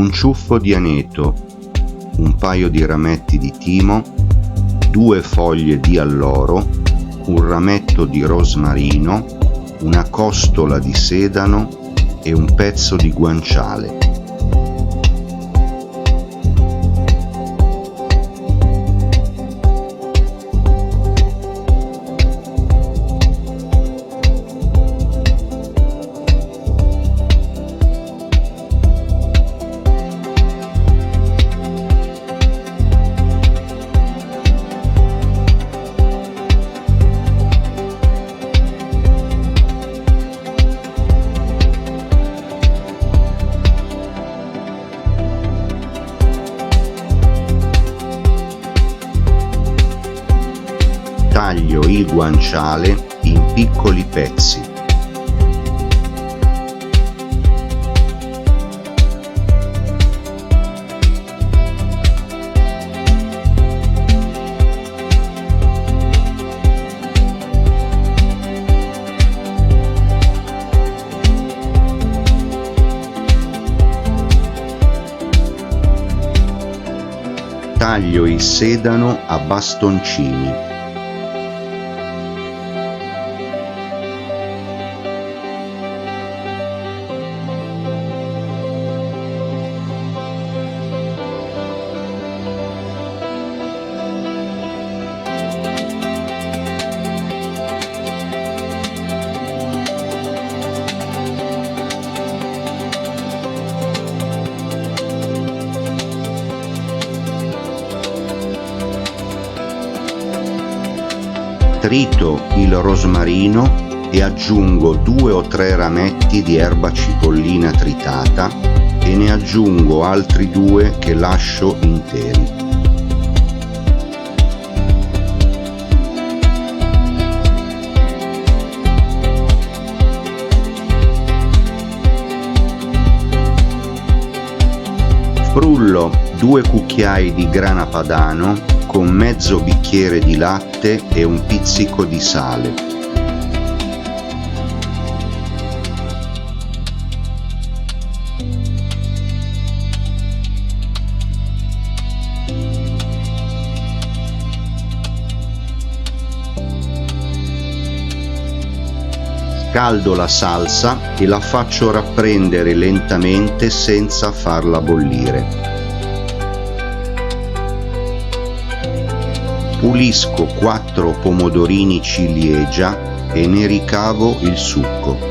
un ciuffo di aneto, un paio di rametti di timo, 2 foglie di alloro, un rametto di rosmarino, una costola di sedano e un pezzo di guanciale. Taglio il guanciale in piccoli pezzi. Taglio il sedano a bastoncini. Trito il rosmarino e aggiungo 2 o 3 rametti di erba cipollina tritata e ne aggiungo altri 2 che lascio interi. Frullo 2 cucchiai di grana padano con mezzo bicchiere di latte e un pizzico di sale. Scaldo la salsa e la faccio rapprendere lentamente senza farla bollire. Pulisco 4 pomodorini ciliegia e ne ricavo il succo.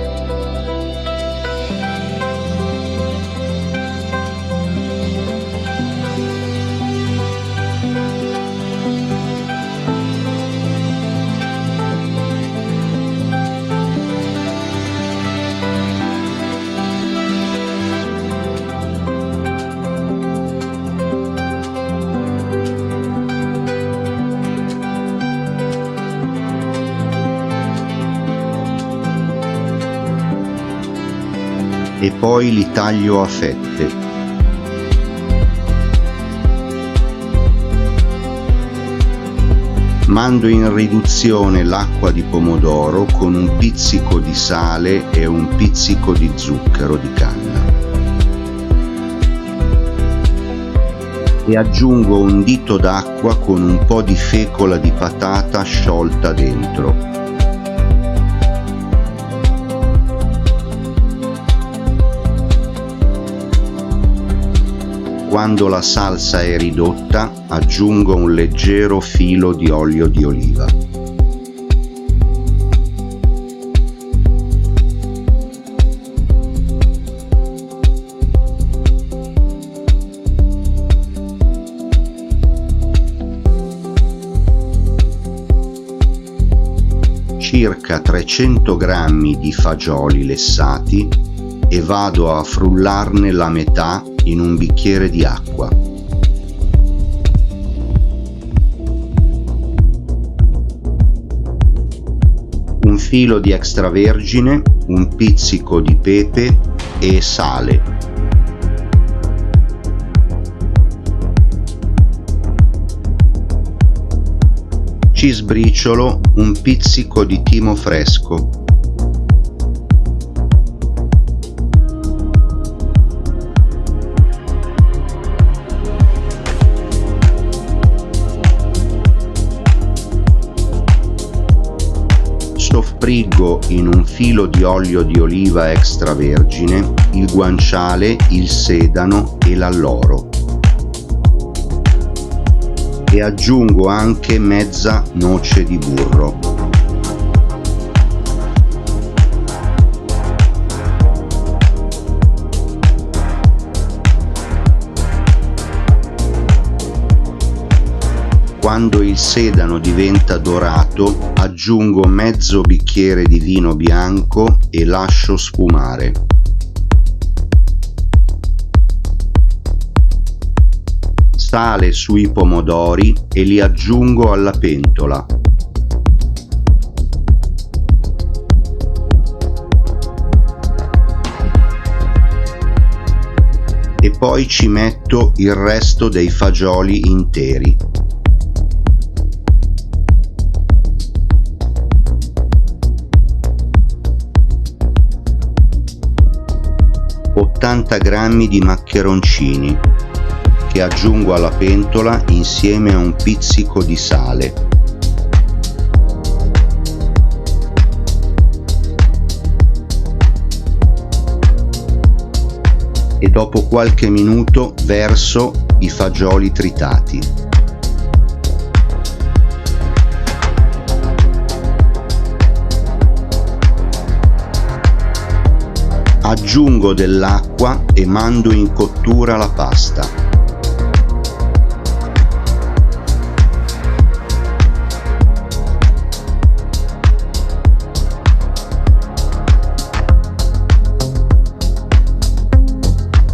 E poi li taglio a fette. Mando in riduzione l'acqua di pomodoro con un pizzico di sale e un pizzico di zucchero di canna. E aggiungo un dito d'acqua con un po' di fecola di patata sciolta dentro. Quando la salsa è ridotta, aggiungo un leggero filo di olio di oliva. Circa 300 g di fagioli lessati e vado a frullarne la metà in un bicchiere di acqua. Un filo di extravergine, un pizzico di pepe e sale. Ci sbriciolo un pizzico di timo fresco. Soffriggo in un filo di olio di oliva extravergine il guanciale, il sedano e l'alloro. E aggiungo anche mezza noce di burro. Quando il sedano diventa dorato, aggiungo mezzo bicchiere di vino bianco e lascio sfumare. Sale sui pomodori e li aggiungo alla pentola. E poi ci metto il resto dei fagioli interi. Grammi di maccheroncini che aggiungo alla pentola insieme a un pizzico di sale. E dopo qualche minuto verso i fagioli tritati. Aggiungo dell'acqua e mando in cottura la pasta.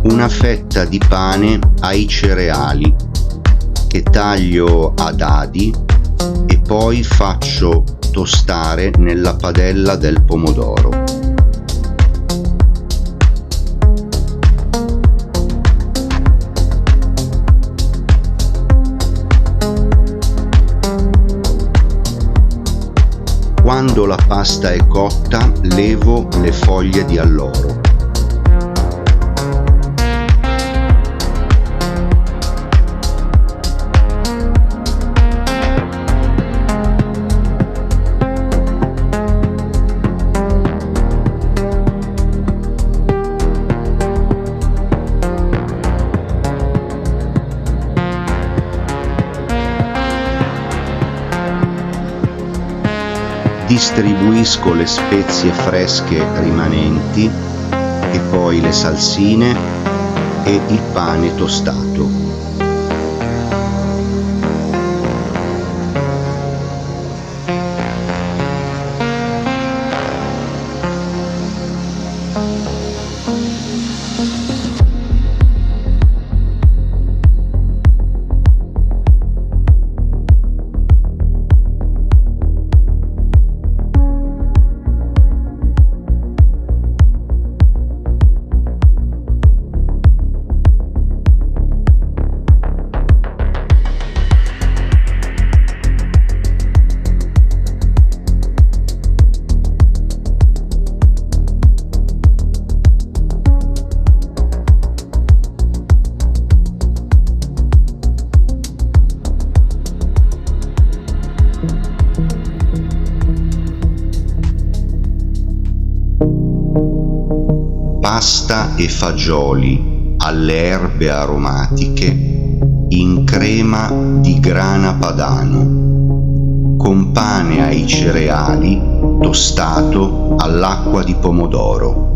Una fetta di pane ai cereali che taglio a dadi e poi faccio tostare nella padella del pomodoro. Quando la pasta è cotta, levo le foglie di alloro. Distribuisco le spezie fresche rimanenti e poi le salsine e il pane tostato. Pasta e fagioli alle erbe aromatiche in crema di grana padano, con pane ai cereali tostato all'acqua di pomodoro.